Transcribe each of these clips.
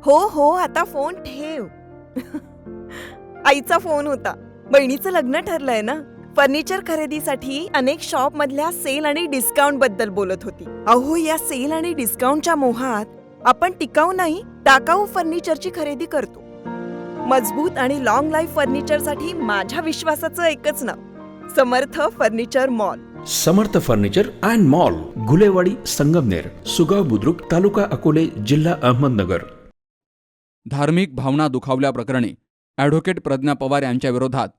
हो हो, आता फोन ठेव. आईचा फोन होता. बहिणीचं लग्न ठरलंय ना. फर्निचर खरेदीसाठी अनेक शॉप मधल्या सेल आणि डिस्काउंट बद्दल बोलत होती. अहो, या सेल आणि डिस्काउंटच्या मोहात आपण टिकाऊ नाही, टाकाऊ फर्निचरची खरेदी करतो. मजबूत आणि लॉंग लाईफ फर्निचरसाठी माझ्या विश्वासाचं एकच नाव, Samarth furniture mall. Samarth furniture and mall, Gulewadi, Sangamner, Sugaon Budruk, taluka Akole, जिल्हा अहमदनगर. धार्मिक भावना दुखावल्या प्रकरणी ॲडव्होकेट प्रज्ञा पवार यांच्या विरोधात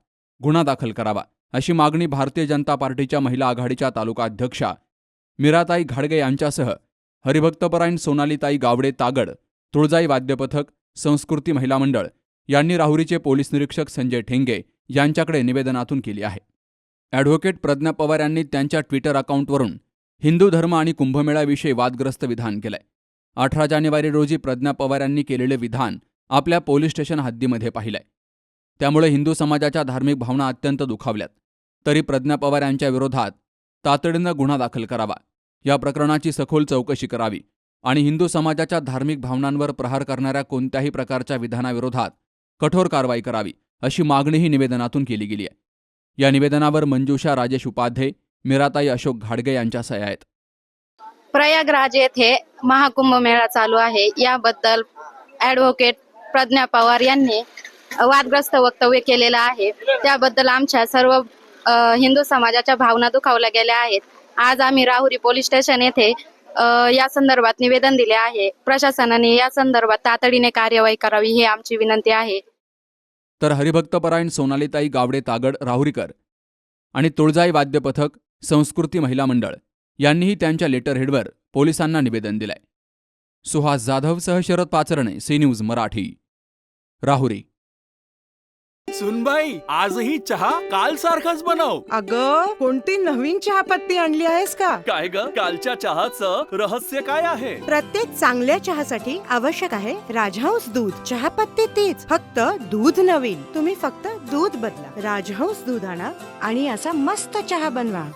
गुन्हा दाखल करावा अशी मागणी भारतीय जनता पार्टीच्या महिला आघाडीच्या तालुका अध्यक्षा मीराताई घाडगे यांच्यासह हरिभक्तपरायण सोनालीताई गावडे तागड, तुळजाई वाद्यपथक, संस्कृती महिला मंडळ यांनी राहुरीचे पोलीस निरीक्षक संजय ठेंगे यांच्याकडे निवेदनातून केली आहे. ॲडव्होकेट प्रज्ञा पवार यांनी त्यांच्या ट्विटर अकाउंटवरून हिंदू धर्म आणि कुंभमेळ्याविषयी वादग्रस्त विधान केलंय. 18 जानेवारी रोजी प्रज्ञा पवार यांनी केलेले विधान आपल्या पोलीस स्टेशन हद्दीमध्ये पाहिलंय. त्यामुळे हिंदू समाजाच्या धार्मिक भावना अत्यंत दुखावल्यात. तरी प्रज्ञा पवार यांच्या विरोधात तातडीनं गुन्हा दाखल करावा, या प्रकरणाची सखोल चौकशी करावी आणि हिंदू समाजाच्या धार्मिक भावनांवर प्रहार करणाऱ्या कोणत्याही प्रकारच्या विधानाविरोधात कठोर कारवाई करावी अशी मागणीही निवेदनातून केली गेली आहे. या निवेदनावर मंजुषा राजेश उपाध्ये, मीराताई अशोक घाडगे यांच्या सह्या आहेत. प्रयागराज येथे महाकुंभ मेळा चालू आहे. याबद्दल ॲडव्होकेट प्रज्ञा पवार यांनी वादग्रस्त वक्तव्य केलेलं आहे. त्याबद्दल आमच्या सर्व हिंदू समाजाच्या भावना दुखावल्या गेल्या आहेत. आज आम्ही राहुरी पोलीस स्टेशन येथे या संदर्भात निवेदन दिले आहे. प्रशासनाने या संदर्भात तातडीने कार्यवाही करावी ही आमची विनंती आहे. तर हरिभक्तपरायण सोनालीताई गावडे तागड राहुरीकर आणि तुळजाई वाद्यपथक, संस्कृती महिला मंडळ यांनीही त्यांच्या लेटरहेडवर पोलिसांना निवेदन दिलंय. सुहास जाधवसह शरद पाचरणे, सी न्यूज मराठी, राहुरी. सुनबाई, आजही चहा काल सारखाच बनव. अगं, कोणती नवीन चहापत्ती आणली आहेस का? काय ग, कालच्या चहाचं रहस्य काय आहे? प्रत्येक चांगल्या चहासाठी आवश्यक आहे राजहंस दूध. चहापत्ती तीच, फक्त दूध नवीन. तुम्ही फक्त दूध बदला. राजहंस दूध आणा आणि असा मस्त चहा बनवा.